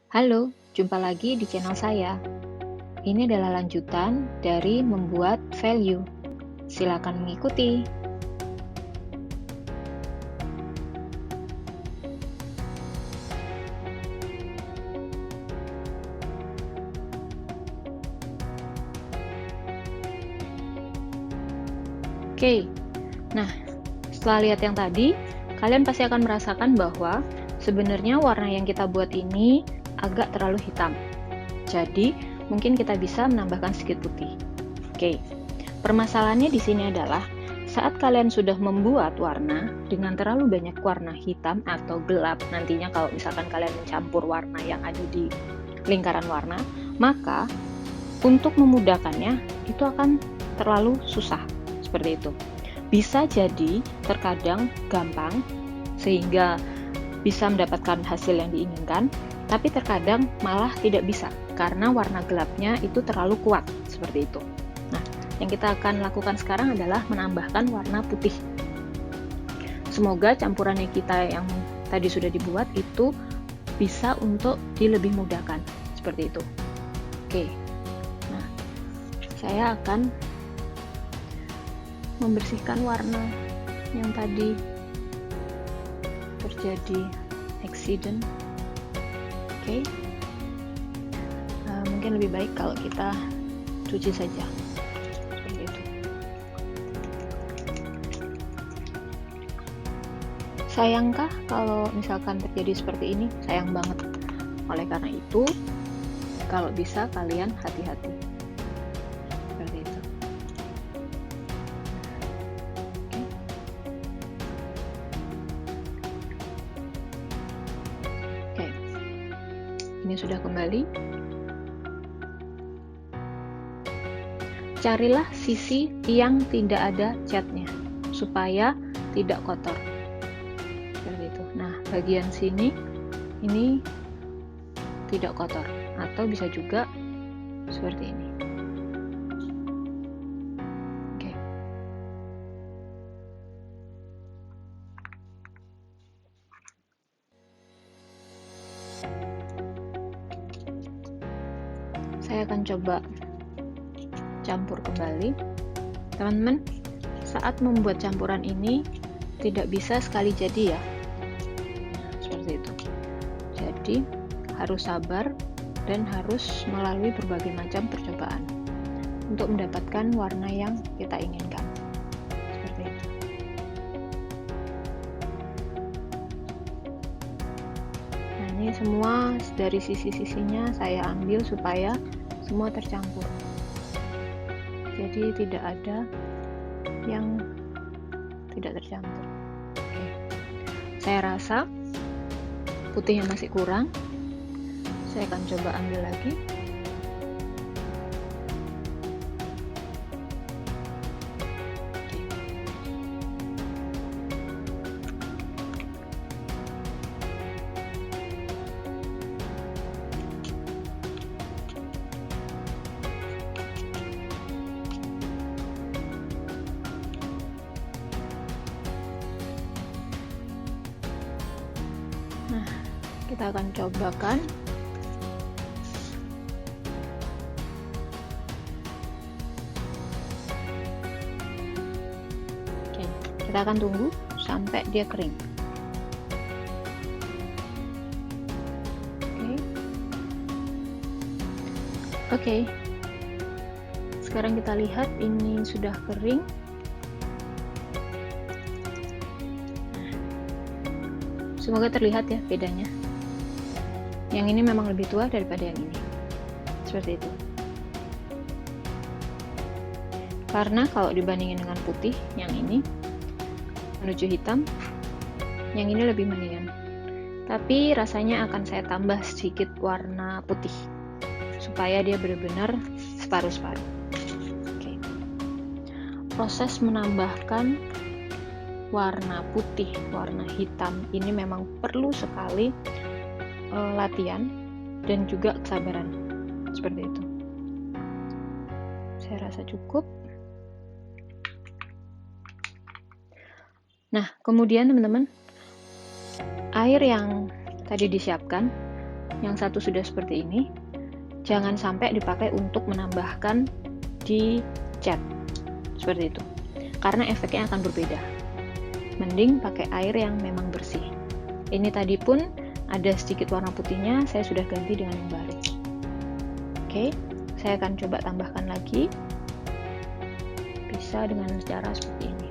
Halo, jumpa lagi di channel saya. Ini adalah lanjutan dari membuat value. Silakan mengikuti. Oke, nah setelah lihat yang tadi, kalian pasti akan merasakan bahwa sebenarnya warna yang kita buat ini agak terlalu hitam. Jadi, mungkin kita bisa menambahkan sedikit putih. Oke, permasalahannya di sini adalah saat kalian sudah membuat warna dengan terlalu banyak warna hitam atau gelap, nantinya kalau misalkan kalian mencampur warna yang ada di lingkaran warna, maka untuk memudahkannya itu akan terlalu susah. Seperti itu. Bisa jadi terkadang gampang sehingga bisa mendapatkan hasil yang diinginkan, tapi terkadang malah tidak bisa karena warna gelapnya itu terlalu kuat, seperti itu. Nah, yang kita akan lakukan sekarang adalah menambahkan warna putih. Semoga campurannya kita yang tadi sudah dibuat itu bisa untuk dilebih mudahkan, seperti itu. Oke, nah saya akan membersihkan warna yang tadi terjadi accident. Oke, mungkin lebih baik kalau kita cuci saja, seperti itu. Sayangkah kalau misalkan terjadi seperti ini? Sayang banget. Oleh karena itu, kalau bisa kalian hati-hati, seperti itu. Oke, ini sudah kembali. Carilah sisi yang tidak ada catnya supaya tidak kotor, seperti itu. Nah, bagian sini ini tidak kotor, atau bisa juga seperti ini. Oke. Saya akan coba campur kembali. Teman-teman, saat membuat campuran ini tidak bisa sekali jadi ya. Seperti itu. Jadi, harus sabar dan harus melalui berbagai macam percobaan untuk mendapatkan warna yang kita inginkan. Seperti itu. Nah, ini semua dari sisi-sisinya saya ambil supaya semua tercampur. Jadi tidak ada yang tidak tercampur. Oke. Saya rasa putihnya masih kurang. Saya akan coba ambil lagi. Nah, kita akan cobakan. Oke, kita akan tunggu sampai dia kering. Oke. Sekarang kita lihat ini sudah kering. Semoga terlihat ya bedanya. Yang ini memang lebih tua daripada yang ini. Seperti itu. Karena kalau dibandingin dengan putih, yang ini menuju hitam, yang ini lebih mendingan. Tapi rasanya akan saya tambah sedikit warna putih supaya dia benar-benar separuh-separuh. Oke. Proses menambahkan warna putih, warna hitam ini memang perlu sekali latihan dan juga kesabaran, seperti itu. Saya rasa cukup. Nah, kemudian teman-teman, air yang tadi disiapkan yang satu sudah seperti ini, jangan sampai dipakai untuk menambahkan di cat seperti itu, karena efeknya akan berbeda. Mending pakai air yang memang bersih. Ini tadi pun ada sedikit warna putihnya, saya sudah ganti dengan yang baru. Oke, saya akan coba tambahkan lagi, bisa dengan cara seperti ini.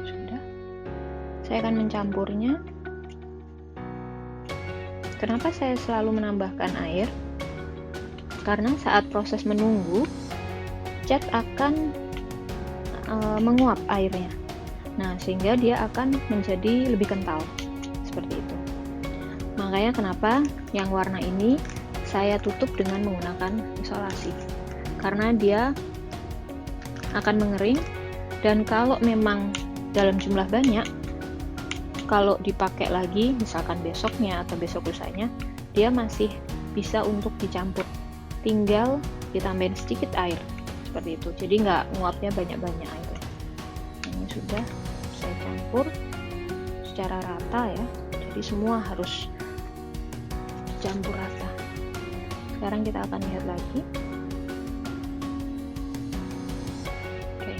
Sudah, saya akan mencampurnya. Kenapa saya selalu menambahkan air? Karena saat proses menunggu, cat akan menguap airnya. Nah, sehingga dia akan menjadi lebih kental. Seperti itu. Makanya kenapa yang warna ini saya tutup dengan menggunakan isolasi. Karena dia akan mengering, dan kalau memang dalam jumlah banyak, kalau dipakai lagi, misalkan besoknya atau besok lusanya, dia masih bisa untuk dicampur. Tinggal ditambahin sedikit air. Seperti itu, jadi nggak nguapnya banyak-banyak airnya. Ini sudah saya campur secara rata ya, jadi semua harus dicampur rata. Sekarang kita akan lihat lagi. Oke.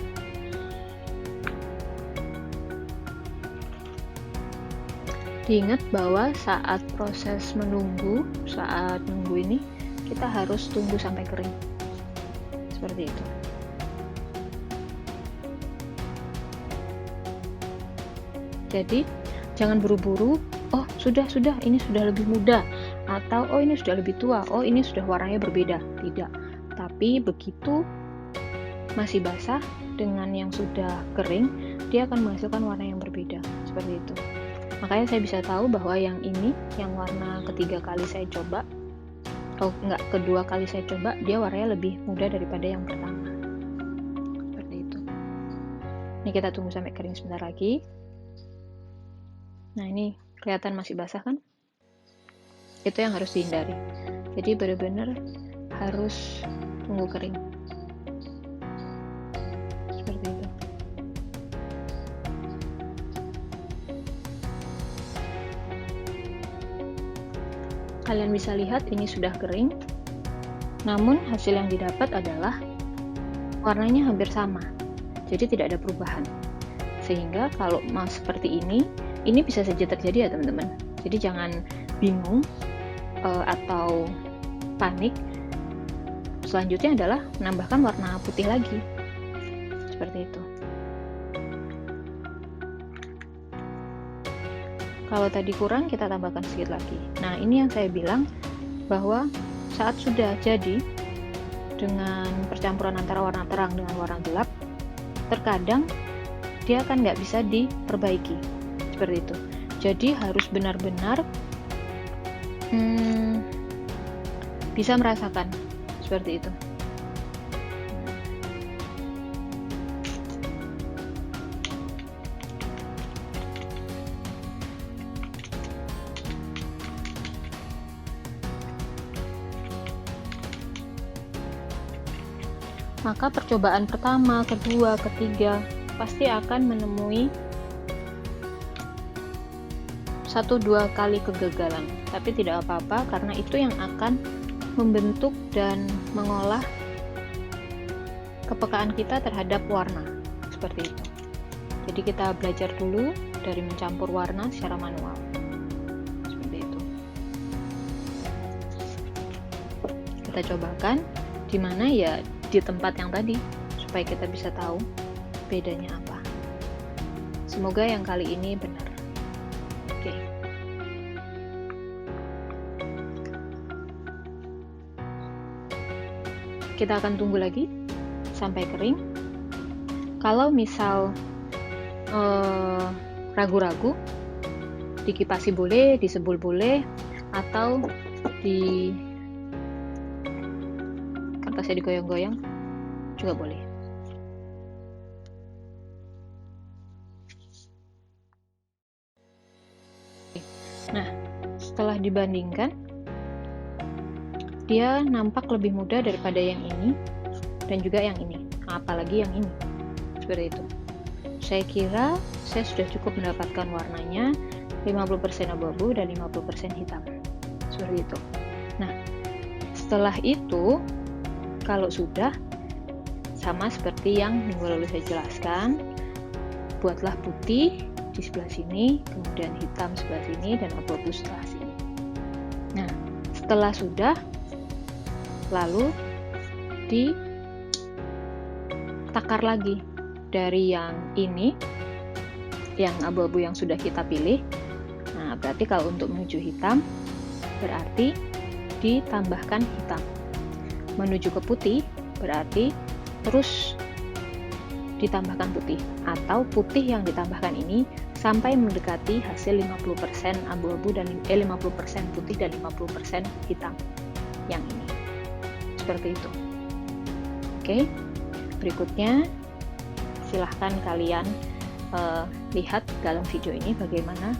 Diingat bahwa saat proses menunggu, saat nunggu ini, kita harus tunggu sampai kering. Seperti itu. Jadi jangan buru-buru, oh sudah, ini sudah lebih muda, atau oh ini sudah lebih tua, oh ini sudah warnanya berbeda. Tidak, tapi begitu masih basah dengan yang sudah kering, dia akan menghasilkan warna yang berbeda. Seperti itu. Makanya saya bisa tahu bahwa yang ini, yang warna ketiga kali saya coba, kedua kali saya coba, dia warnanya lebih muda daripada yang pertama. Seperti itu. Ini kita tunggu sampai kering sebentar lagi. Nah, ini kelihatan masih basah kan? Itu yang harus dihindari. Jadi benar-benar harus tunggu kering. Seperti itu. Kalian bisa lihat ini sudah kering, namun hasil yang didapat adalah warnanya hampir sama, jadi tidak ada perubahan. Sehingga kalau mau seperti ini bisa saja terjadi ya teman-teman. Jadi jangan bingung atau panik. Selanjutnya adalah menambahkan warna putih lagi, seperti itu. Kalau tadi kurang, kita tambahkan sedikit lagi. Nah, ini yang saya bilang bahwa saat sudah jadi dengan percampuran antara warna terang dengan warna gelap, terkadang dia akan nggak bisa diperbaiki. Seperti itu. Jadi harus benar-benar bisa merasakan. Seperti itu. Maka percobaan pertama, kedua, ketiga pasti akan menemui 1-2 kali kegagalan. Tapi tidak apa-apa, karena itu yang akan membentuk dan mengolah kepekaan kita terhadap warna. Seperti itu. Jadi kita belajar dulu dari mencampur warna secara manual. Seperti itu. Kita cobakan di mana ya, di tempat yang tadi, supaya kita bisa tahu bedanya apa. Semoga yang kali ini benar. Oke. Kita akan tunggu lagi sampai kering. Kalau misal ragu-ragu, dikipasi boleh, disebul boleh, atau di kertasnya digoyang-goyang juga boleh. Nah, setelah dibandingkan, dia nampak lebih muda daripada yang ini dan juga yang ini. apalagi yang ini. Seperti itu. Saya kira saya sudah cukup mendapatkan warnanya 50% abu-abu dan 50% hitam. Seperti itu. Nah, setelah itu, kalau sudah, sama seperti yang minggu lalu saya jelaskan, buatlah putih di sebelah sini, kemudian hitam sebelah sini, dan abu-abu sebelah sini. Nah, setelah sudah, lalu ditakar lagi dari yang ini, yang abu-abu yang sudah kita pilih. Nah, berarti kalau untuk menuju hitam, berarti ditambahkan hitam. Menuju ke putih, berarti terus ditambahkan putih, atau putih yang ditambahkan ini sampai mendekati hasil 50% abu-abu dan 50% putih dan 50% hitam yang ini. Seperti itu. Oke, berikutnya silahkan kalian lihat dalam video ini bagaimana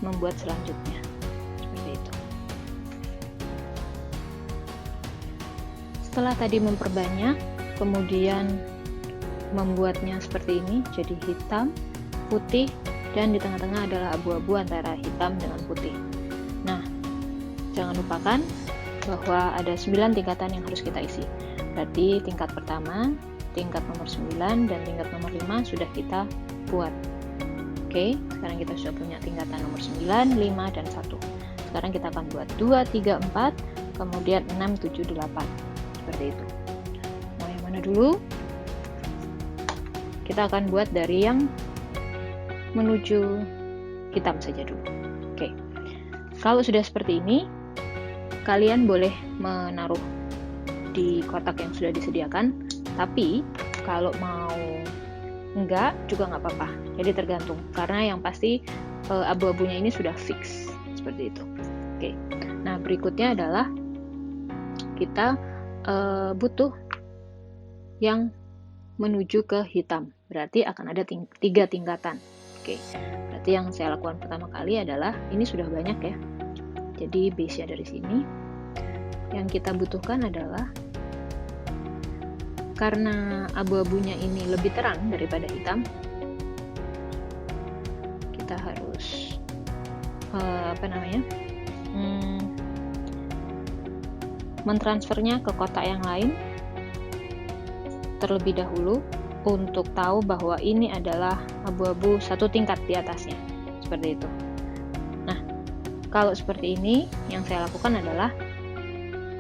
membuat selanjutnya. Seperti itu. Setelah tadi memperbanyak, kemudian membuatnya seperti ini, jadi hitam, putih, dan di tengah-tengah adalah abu-abu antara hitam dengan putih. Nah, jangan lupakan bahwa ada 9 tingkatan yang harus kita isi. Berarti tingkat pertama, tingkat nomor 9, dan tingkat nomor 5 sudah kita buat. Oke, sekarang kita sudah punya tingkatan nomor 9, 5, dan 1. Sekarang kita akan buat 2, 3, 4, kemudian 6, 7, 8. Seperti itu. Mau yang mana dulu? Kita akan buat dari yang menuju hitam saja dulu. Oke. Kalau sudah seperti ini, kalian boleh menaruh di kotak yang sudah disediakan, tapi kalau mau enggak juga nggak apa-apa. Jadi tergantung, karena yang pasti abu-abunya ini sudah fix seperti itu. Oke. Nah, berikutnya adalah kita butuh yang menuju ke hitam. Berarti akan ada 3 tingkatan. Oke. Berarti yang saya lakukan pertama kali adalah, ini sudah banyak ya. Jadi base-nya dari sini. Yang kita butuhkan adalah, karena abu-abunya ini lebih terang daripada hitam, kita harus mentransfernya ke kotak yang lain terlebih dahulu untuk tahu bahwa ini adalah abu-abu 1 tingkat di atasnya, seperti itu. Nah, kalau seperti ini, yang saya lakukan adalah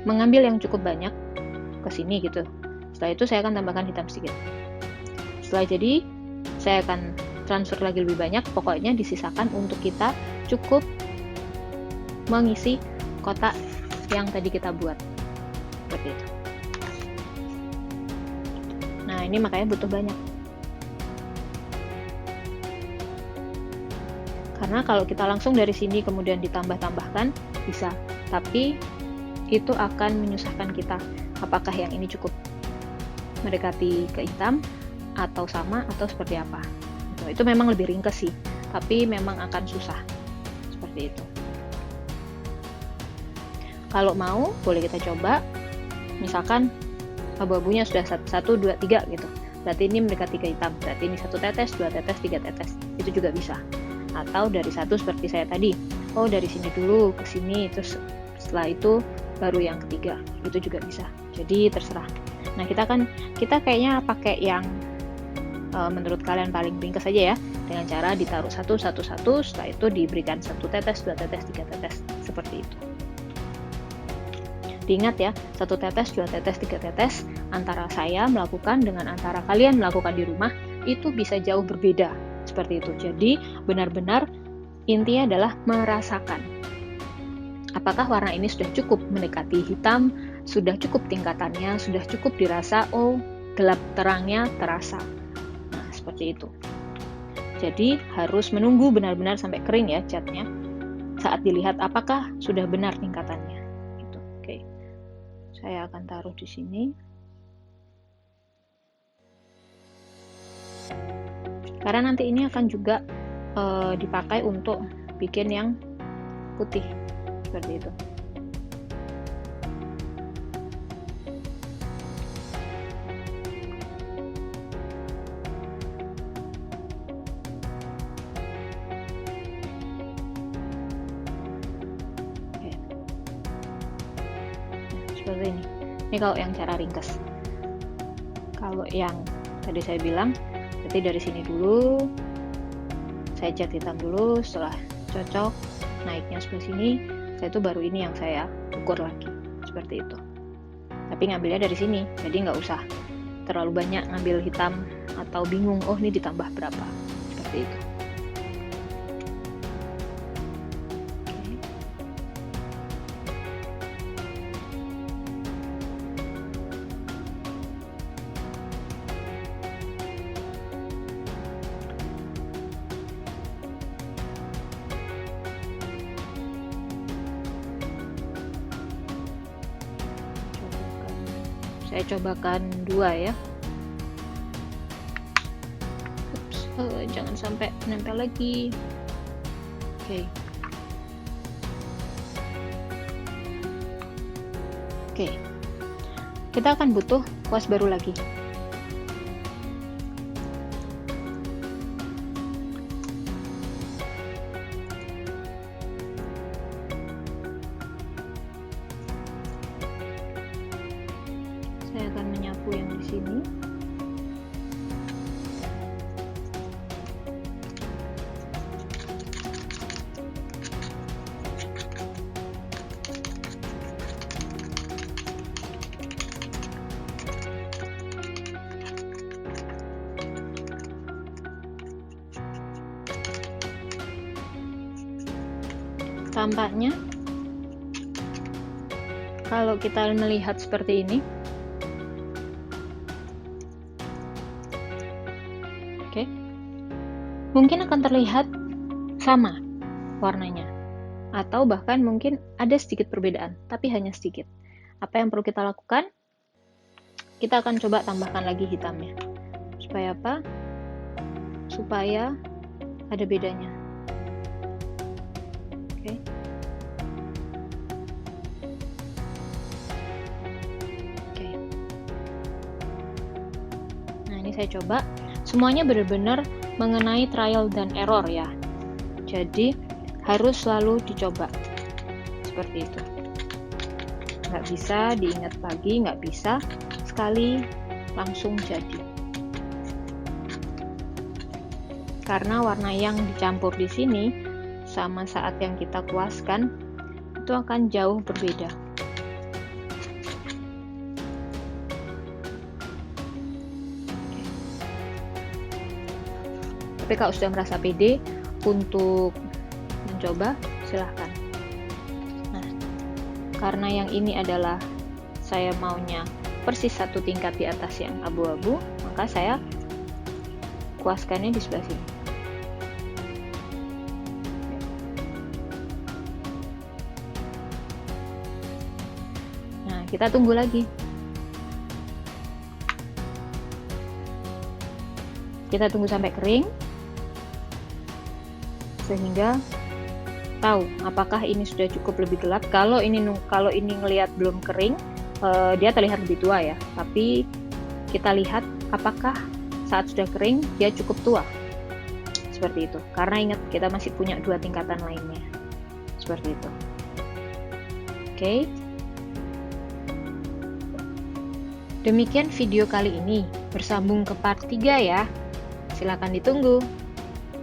mengambil yang cukup banyak ke sini gitu. Setelah itu saya akan tambahkan hitam sedikit. Setelah jadi, saya akan transfer lagi lebih banyak, pokoknya disisakan untuk kita cukup mengisi kotak yang tadi kita buat. Seperti itu. Nah, ini makanya butuh banyak. Karena kalau kita langsung dari sini kemudian ditambah-tambahkan, bisa. Tapi itu akan menyusahkan kita. Apakah yang ini cukup mendekati ke hitam, atau sama, atau seperti apa. Itu memang lebih ringkes sih, tapi memang akan susah. Seperti itu. Kalau mau, boleh kita coba. Misalkan abu-abunya sudah 1, 2, 3 gitu. Berarti ini mendekati ke hitam. Berarti ini 1 tetes, 2 tetes, 3 tetes. Itu juga bisa. Atau dari 1 seperti saya tadi. Oh, dari sini dulu ke sini, terus setelah itu baru yang ketiga. Itu juga bisa. Jadi terserah. Nah, kita kayaknya pakai yang menurut kalian paling ringkas saja ya. Dengan cara ditaruh 1, 1, 1, setelah itu diberikan 1 tetes, 2 tetes, 3 tetes. Seperti itu. Diingat ya, 1 tetes, 2 tetes, 3 tetes, antara saya melakukan dengan antara kalian melakukan di rumah, itu bisa jauh berbeda. Seperti itu. Jadi, benar-benar intinya adalah merasakan. Apakah warna ini sudah cukup mendekati hitam, sudah cukup tingkatannya, sudah cukup dirasa, oh, gelap terangnya terasa. Nah, seperti itu. Jadi, harus menunggu benar-benar sampai kering ya catnya, saat dilihat apakah sudah benar tingkatannya. Oke, saya akan taruh di sini. Karena nanti ini akan juga dipakai untuk bikin yang putih, seperti itu. seperti ini. Ini kalau yang cara ringkas. Kalau yang tadi saya bilang, berarti dari sini dulu, saya cat hitam dulu, setelah cocok, naiknya sebelah sini, saya itu baru ini yang saya ukur lagi, seperti itu. Tapi ngambilnya dari sini, jadi nggak usah terlalu banyak ngambil hitam atau bingung, oh ini ditambah berapa, seperti itu. Saya cobakan 2 ya. Ups, jangan sampai nempel lagi. Oke. Kita akan butuh kuas baru lagi. Saya akan menyapu yang di sini. Tampaknya kalau kita melihat seperti ini, mungkin akan terlihat sama warnanya, atau bahkan mungkin ada sedikit perbedaan, tapi hanya sedikit. Apa yang perlu kita lakukan? Kita akan coba tambahkan lagi hitamnya. Supaya apa? Supaya ada bedanya. Nah, ini saya coba. Semuanya benar-benar mengenai trial dan error ya. Jadi harus selalu dicoba. Seperti itu. Nggak bisa diingat lagi, nggak bisa sekali langsung jadi. Karena warna yang dicampur di sini sama saat yang kita kuaskan itu akan jauh berbeda. Tapi kalau sudah merasa pede untuk mencoba, silahkan. Nah, karena yang ini adalah saya maunya persis 1 tingkat di atas yang abu-abu, maka saya kuaskannya di sebelah sini. Nah, kita tunggu lagi. Kita tunggu sampai kering, sehingga tahu apakah ini sudah cukup lebih gelap. Kalau ini ngelihat belum kering, dia terlihat lebih tua ya. Tapi kita lihat apakah saat sudah kering dia cukup tua. Seperti itu. Karena ingat kita masih punya 2 tingkatan lainnya. Seperti itu. Oke. Demikian video kali ini. Bersambung ke part 3 ya. Silakan ditunggu.